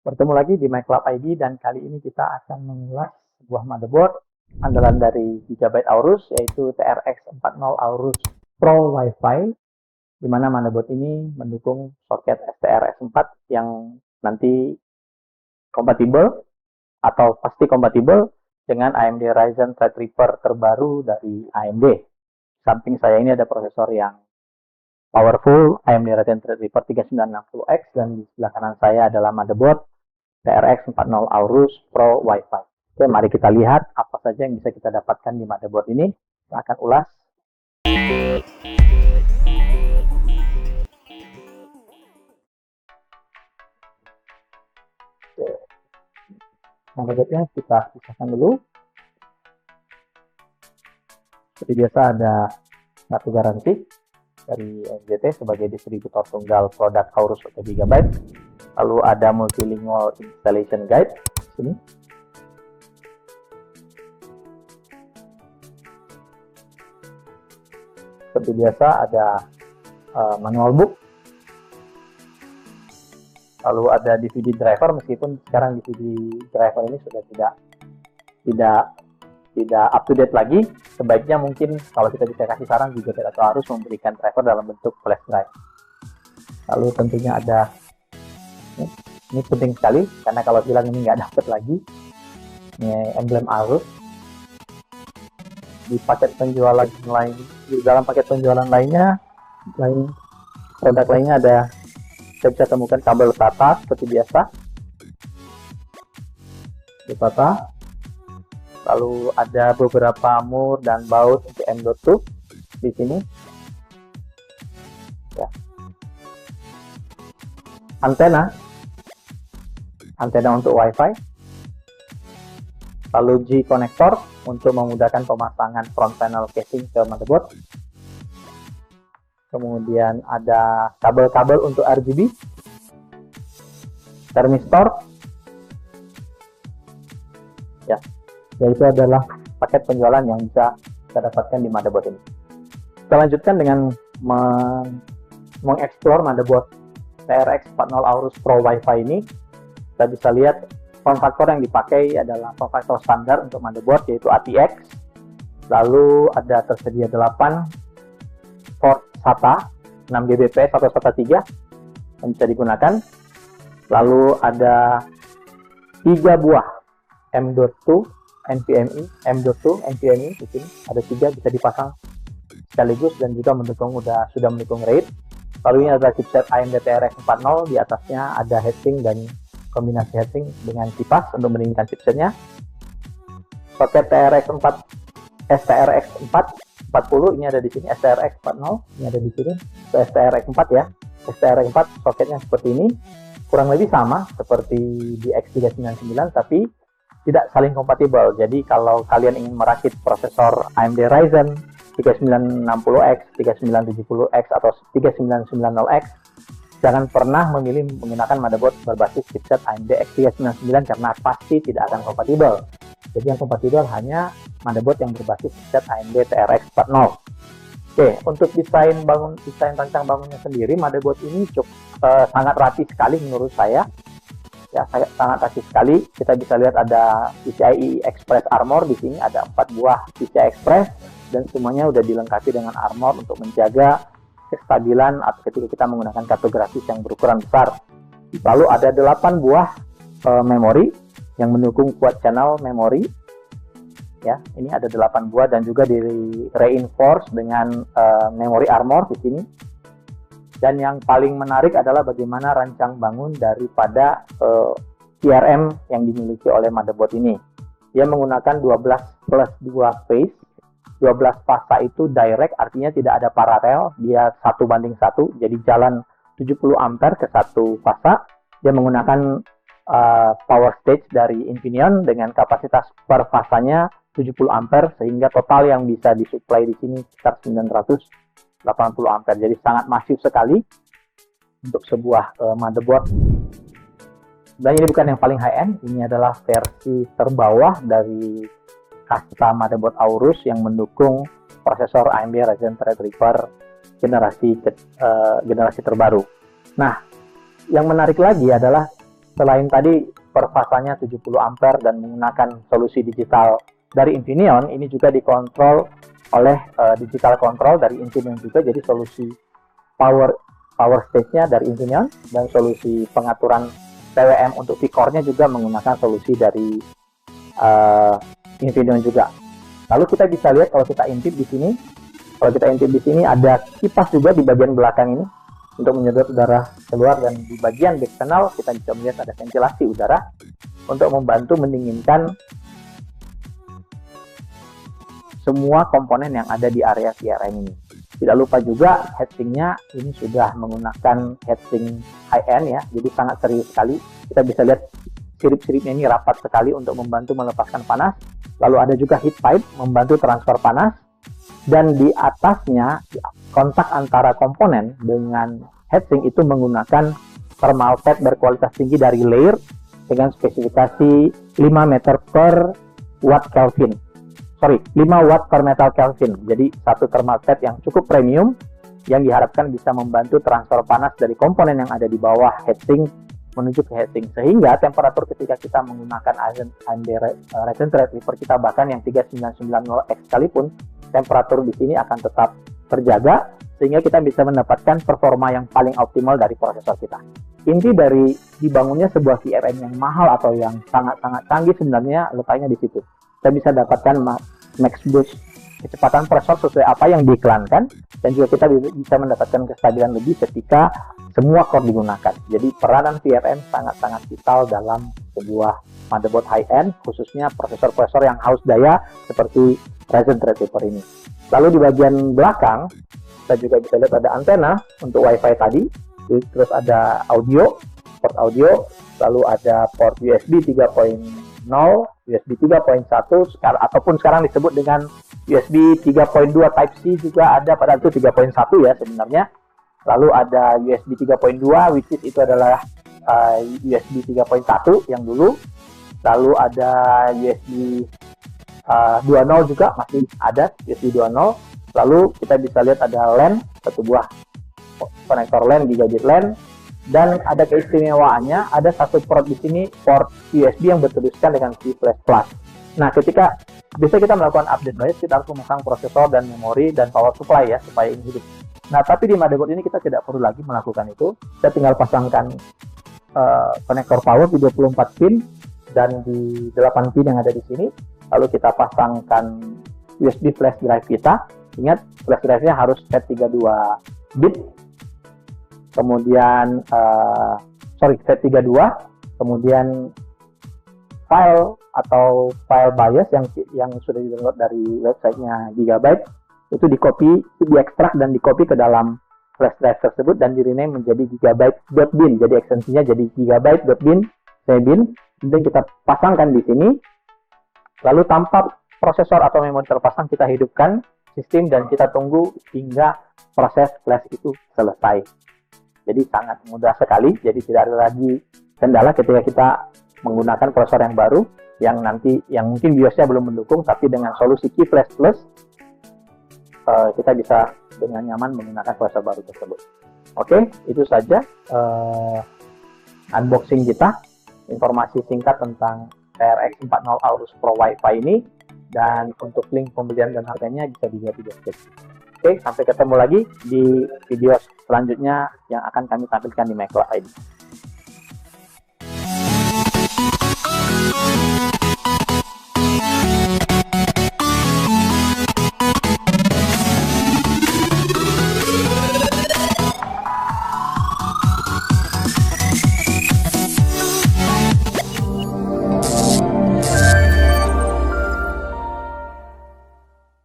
Bertemu lagi di MyClub ID dan kali ini kita akan mengulas sebuah motherboard andalan dari Gigabyte Aorus yaitu TRX 40 Aorus Pro Wi-Fi, di mana motherboard ini mendukung soket STRX4 yang nanti kompatibel atau pasti kompatibel dengan AMD Ryzen Threadripper terbaru dari AMD. Samping saya ini ada prosesor yang powerful AMD Ryzen Threadripper 3960X dan di sebelah kanan saya adalah motherboard TRX 40 Aorus Pro Wi-Fi. Oke, mari kita lihat apa saja yang bisa kita dapatkan di motherboard ini. Kita akan ulas. Oke. Motherboardnya kita pisahkan dulu. Seperti biasa ada kartu garansi dari NZT sebagai distributor tunggal produk Aorus atau Gigabyte. Lalu ada multilingual installation guide di sini. Seperti biasa ada manual book. Lalu ada DVD driver, meskipun sekarang DVD driver ini sudah tidak up to date lagi. Sebaiknya mungkin kalau kita bisa kasih saran juga kita harus memberikan driver dalam bentuk flash drive. Lalu tentunya ada, ini penting sekali karena kalau hilang ini nggak dapat lagi, ini emblem Aorus. Di paket penjualan lain, di dalam paket penjualan lainnya, produk lainnya ada, kita bisa temukan kabel SATA seperti biasa, SATA. Lalu ada beberapa mur dan baut untuk M.2 di sini. Ya. Antena untuk Wi-Fi. Lalu G connector untuk memudahkan pemasangan front panel casing ke motherboard. Kemudian ada kabel-kabel untuk RGB, thermistor. Ya. Yaitu adalah paket penjualan yang bisa kita dapatkan di motherboard ini. Kita lanjutkan dengan mengeksplor motherboard TRX 40 Aorus Pro Wi-Fi ini. Kita bisa lihat form factor yang dipakai adalah form factor standar untuk motherboard yaitu ATX. Lalu ada tersedia 8 port SATA 6 Gbps atau SATA 3 yang bisa digunakan. Lalu ada 3 buah M.2 NVMe, M.2 NVMe di sini ada 3 bisa dipasang sekaligus dan juga sudah mendukung RAID. Lalu ini adalah chipset AMD TRX 40, di atasnya ada heatsink dan kombinasi heatsink dengan kipas untuk mendinginkan chipsetnya. Soket STRX 40 ini ada di sini, STRX 40 ini ada di sini, STRX 4 ya. STRX 4 soketnya seperti ini, kurang lebih sama seperti di X399 tapi tidak saling kompatibel. Jadi kalau kalian ingin merakit prosesor AMD Ryzen 3960X, 3970X atau 3990X, jangan pernah memilih menggunakan motherboard berbasis chipset AMD X399 karena pasti tidak akan kompatibel. Jadi yang kompatibel hanya motherboard yang berbasis chipset AMD TRX 40. Oke, untuk desain rancang bangunnya sendiri, motherboard ini sangat rapi sekali menurut saya. Ya, sangat rapi sekali. Kita bisa lihat ada PCIe Express Armor di sini, ada 4 buah PCI Express dan semuanya sudah dilengkapi dengan armor untuk menjaga kestabilan atau ketika kita menggunakan kartu grafis yang berukuran besar. Lalu ada 8 buah memori yang mendukung quad channel memori. Ya, ini ada 8 buah dan juga di reinforce dengan memory armor di sini. Dan yang paling menarik adalah bagaimana rancang bangun daripada PRM yang dimiliki oleh motherboard ini. Dia menggunakan 12 plus 2 phase. 12 fasa itu direct, artinya tidak ada paralel. Dia 1:1, jadi jalan 70 ampere ke satu fasa. Dia menggunakan power stage dari Infineon dengan kapasitas per fasanya 70 ampere, sehingga total yang bisa disuplai di sini sekitar 980 ampere. Jadi sangat masif sekali untuk sebuah motherboard. Dan ini bukan yang paling high end, ini adalah versi terbawah dari kasta motherboard Aorus yang mendukung prosesor AMD Ryzen Threadripper generasi terbaru. Nah, yang menarik lagi adalah selain tadi per fasanya 70 ampere dan menggunakan solusi digital dari Infineon, ini juga dikontrol oleh digital control dari Infineon juga, jadi solusi power stage-nya dari Infineon dan solusi pengaturan PWM untuk V-core-nya juga menggunakan solusi dari Infineon juga. Lalu kita bisa lihat kalau kita intip di sini, ada kipas juga di bagian belakang ini untuk menyedot udara keluar, dan di bagian back panel kita bisa melihat ada ventilasi udara untuk membantu mendinginkan semua komponen yang ada di area VRM ini. Tidak lupa juga heatsink-nya ini sudah menggunakan heatsink high-end ya, jadi sangat serius sekali. Kita bisa lihat sirip-siripnya ini rapat sekali untuk membantu melepaskan panas. Lalu ada juga heat pipe membantu transfer panas, dan di atasnya kontak antara komponen dengan heatsink itu menggunakan thermal pad berkualitas tinggi dari Layer dengan spesifikasi 5 meter per watt Kelvin. 5 watt per meter Kelvin. Jadi satu thermal pad yang cukup premium yang diharapkan bisa membantu transfer panas dari komponen yang ada di bawah heatsink menuju ke heatsink, sehingga temperatur ketika kita menggunakan AMD Ryzen Threadripper kita bahkan yang 3990X sekalipun, temperatur di sini akan tetap terjaga sehingga kita bisa mendapatkan performa yang paling optimal dari prosesor kita. Inti dari dibangunnya sebuah VRM yang mahal atau yang sangat-sangat canggih sebenarnya letaknya di situ. Kita bisa dapatkan max boost kecepatan prosesor sesuai apa yang diiklankan, dan juga kita bisa mendapatkan kestabilan lebih ketika semua core digunakan. Jadi peranan VRM sangat-sangat vital dalam sebuah motherboard high-end, khususnya prosesor-prosesor yang haus daya seperti Ryzen Threadripper ini. Lalu di bagian belakang, kita juga bisa lihat ada antena untuk WiFi tadi, terus ada audio, port audio, lalu ada port USB 3.0, USB 3.1, ataupun sekarang disebut dengan USB 3.2 Type-C juga ada, padahal itu 3.1 ya sebenarnya. Lalu ada USB 3.2, which is itu adalah USB 3.1 yang dulu. Lalu ada USB 2.0 juga masih ada USB 2.0. Lalu kita bisa lihat ada LAN, satu buah konektor LAN, gigabit LAN, dan ada keistimewaannya, ada satu port di sini, port USB yang bertuliskan dengan C++. Nah, ketika bisa kita melakukan update BIOS, kita harus memasang prosesor dan memori dan power supply ya, supaya ini hidup. Nah, tapi di motherboard ini kita tidak perlu lagi melakukan itu. Kita tinggal pasangkan konektor power di 24 pin dan di 8 pin yang ada di sini. Lalu kita pasangkan USB flash drive kita. Ingat, flash drive-nya harus FAT32 bit. Kemudian FAT32, kemudian file atau file BIOS yang sudah di-download dari websitenya Gigabyte itu diekstrak dan dikopi ke dalam flash drive tersebut dan di-rename menjadi gigabyte.bin. Jadi ekstensinya jadi gigabyte.bin. Kemudian kita pasangkan di sini. Lalu tanpa prosesor atau memori terpasang, kita hidupkan sistem dan kita tunggu hingga proses flash itu selesai. Jadi sangat mudah sekali. Jadi tidak ada lagi kendala ketika kita menggunakan prosesor yang baru yang mungkin BIOS-nya belum mendukung, tapi dengan solusi Key Flash Plus kita bisa dengan nyaman menggunakan prosesor baru tersebut. Oke, itu saja unboxing kita, informasi singkat tentang TRX 40 Aorus Pro Wi-Fi ini, dan untuk link pembelian dan harganya bisa dilihat di deskripsi. Oke, sampai ketemu lagi di video selanjutnya yang akan kami tampilkan di MacLab ID.